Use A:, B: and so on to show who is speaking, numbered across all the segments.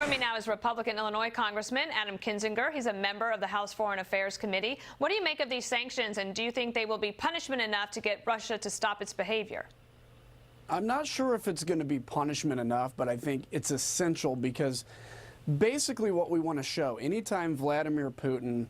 A: Joining me now is Republican Illinois Congressman Adam Kinzinger. He's a member of the House Foreign Affairs Committee. What do you make of these sanctions, and do you think they will be punishment enough to get Russia to stop its behavior?
B: I'm not sure if it's going to be punishment enough, but I think it's essential because basically what we want to show, anytime Vladimir Putin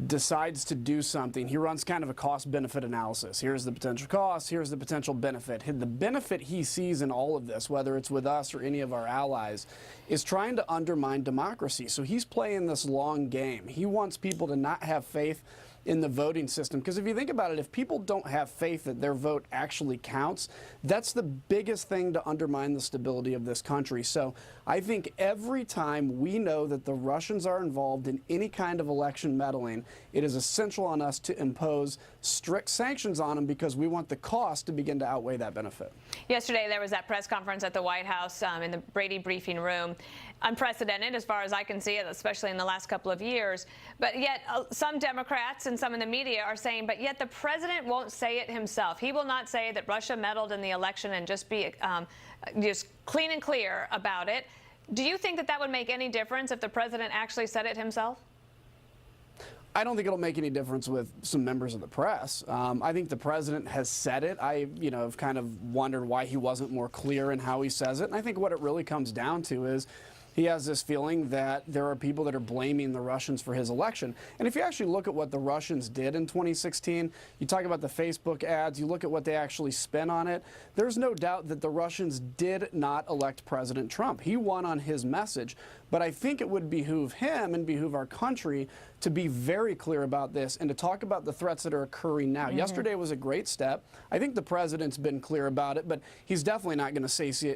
B: decides to do something, he runs kind of a cost-benefit analysis. Here's the potential cost, here's the potential benefit. The benefit he sees in all of this, whether it's with us or any of our allies, is trying to undermine democracy. So he's playing this long game. He wants people to not have faith in the voting system. Because if you think about it, if people don't have faith that their vote actually counts, that's the biggest thing to undermine the stability of this country. So I think every time we know that the Russians are involved in any kind of election meddling, it is essential on us to impose strict sanctions on them because we want the cost to begin to outweigh that benefit.
A: Yesterday, there was that press conference at the White House in the Brady briefing room. Unprecedented as far as I can see it, especially in the last couple of years. But yet some Democrats and some in the media are saying, but yet the president won't say it himself. He will not say that Russia meddled in the election and just be just clean and clear about it. Do you think that that would make any difference if the president actually said it himself?
B: I don't think it'll make any difference with some members of the press. I think the president has said it. I, have kind of wondered why he wasn't more clear in how he says it. And I think what it really comes down to is he has this feeling that there are people that are blaming the Russians for his election. And if you actually look at what the Russians did in 2016, you talk about the Facebook ads, you look at what they actually spent on it, there's no doubt that the Russians did not elect President Trump. He won on his message. But I think it would behoove him and behoove our country to be very clear about this and to talk about the threats that are occurring now. Yesterday was a great step. I think the president's been clear about it, but he's definitely not going to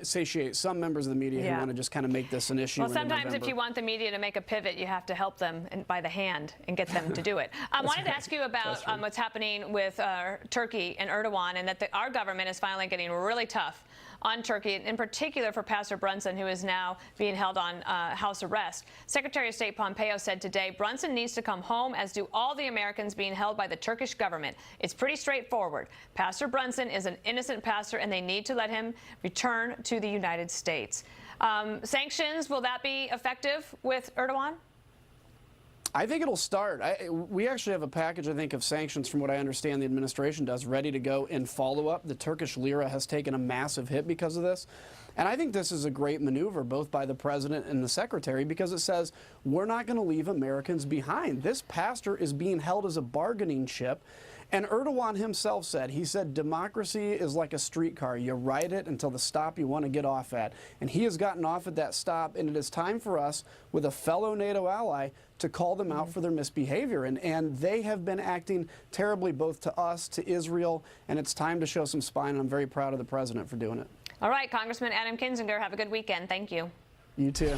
B: satiate some members of the media who want to just kind of make this an issue.
A: Well, sometimes if you want the media to make a pivot, you have to help them by the hand and get them to do it. I wanted to ask you about what's happening with Turkey and Erdogan, and that our government is finally getting really tough on Turkey, in particular for Pastor Brunson, who is now being held on house arrest. Secretary of State Pompeo said today Brunson needs to come home, as do all the Americans being held by the Turkish government. It's pretty straightforward. Pastor Brunson is an innocent pastor, and they need to let him return to the United States. Sanctions, will that be effective with Erdogan?
B: I think it'll start. We actually have a package, I think, of sanctions, from what I understand the administration does, ready to go in follow-up. The Turkish lira has taken a massive hit because of this. And I think this is a great maneuver, both by the president and the secretary, because it says we're not going to leave Americans behind. This pastor is being held as a bargaining chip. And Erdogan himself said, democracy is like a streetcar. You ride it until the stop you want to get off at. And he has gotten off at that stop, and it is time for us, with a fellow NATO ally, to call them out for their misbehavior. And they have been acting terribly, both to us, to Israel, and it's time to show some spine, and I'm very proud of the president for doing it.
A: All right, Congressman Adam Kinzinger, have a good weekend. Thank you.
B: You too.